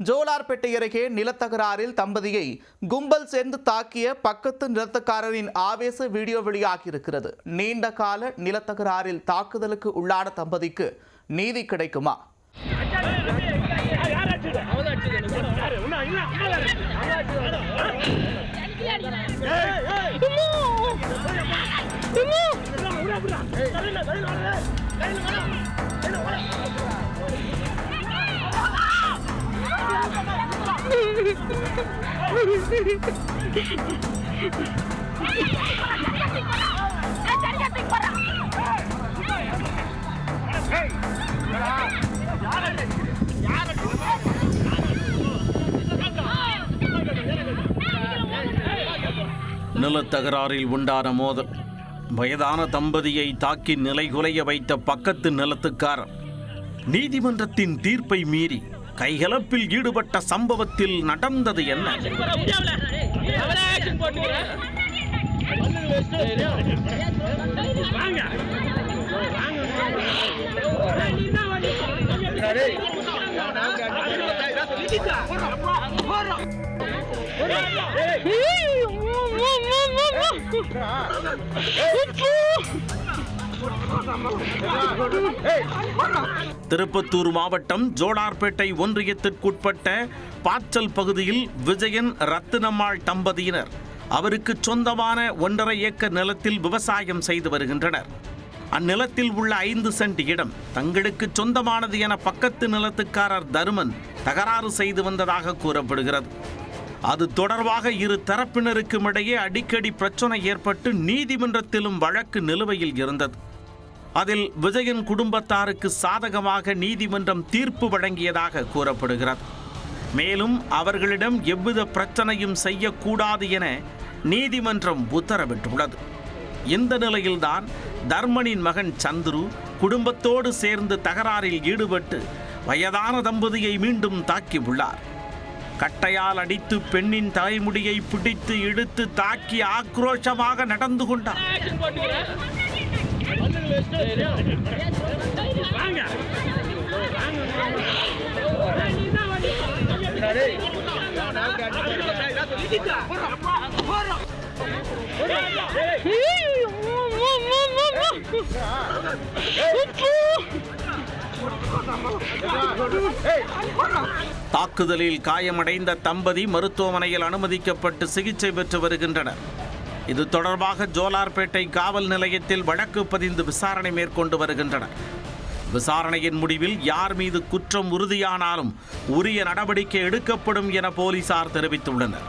ஜோலார்பேட்டை அருகே நிலத்தகராறில் தம்பதியை கும்பல் சேர்ந்து தாக்கிய பக்கத்து நிலத்தக்காரரின் ஆவேச வீடியோ வெளியாகியிருக்கிறது. நீண்ட கால நிலத்தகராறில் தாக்குதலுக்கு உள்ளான தம்பதிக்கு நீதி கிடைக்குமா? நிலத்தகராறில் உண்டான மோதல். வயதான தம்பதியை தாக்கி நிலைகுலைய வைத்த பக்கத்து நிலத்துக்காரர் நீதிமன்றத்தின் தீர்ப்பை மீறி கைகலப்பில் ஈடுபட்ட சம்பவத்தில் நடந்தது என்ன? திருப்பத்தூர் மாவட்டம் ஜோலார்பேட்டை ஒன்றியத்திற்குட்பட்ட பாச்சல் பகுதியில் விஜயன் ரத்தினம்மாள் தம்பதியினர் அவருக்கு சொந்தமான 1.5 ஏக்கர் நிலத்தில் விவசாயம் செய்து வருகின்றனர். அந்நிலத்தில் உள்ள 5 சென்ட் இடம் தங்களுக்கு சொந்தமானது என பக்கத்து நிலத்துக்காரர் தருமன் தகராறு செய்து வந்ததாக கூறப்படுகிறது. அது தொடர்பாக இரு தரப்பினருக்கும் இடையே அடிக்கடி பிரச்சனை ஏற்பட்டு நீதிமன்றத்திலும் வழக்கு நிலுவையில் இருந்தது. அதில் விஜயன் குடும்பத்தாருக்கு சாதகமாக நீதிமன்றம் தீர்ப்பு வழங்கியதாக கூறப்படுகிறது. மேலும் அவர்களிடம் எவ்வித பிரச்சனையும் செய்யக்கூடாது என நீதிமன்றம் உத்தரவிட்டுள்ளது. இந்த நிலையில்தான் தர்மனின் மகன் சந்துரு குடும்பத்தோடு சேர்ந்து தகராறில் ஈடுபட்டு வயதான தம்பதியை மீண்டும் தாக்கியுள்ளார். கட்டையால் அடித்து பெண்ணின் தலைமுடியை பிடித்து இழுத்து தாக்கி ஆக்ரோஷமாக நடந்து கொண்டார். தாக்குதலில் காயமடைந்த தம்பதி மருத்துவமனையில் அனுமதிக்கப்பட்டு சிகிச்சை பெற்று வருகின்றனர். இது தொடர்பாக ஜோலார்பேட்டை காவல் நிலையத்தில் வழக்கு பதிந்து விசாரணை மேற்கொண்டு வருகின்றனர். விசாரணையின் முடிவில் யார் மீது குற்றம் உறுதியானாலும் உரிய நடவடிக்கை எடுக்கப்படும் என போலீசார் தெரிவித்துள்ளனர்.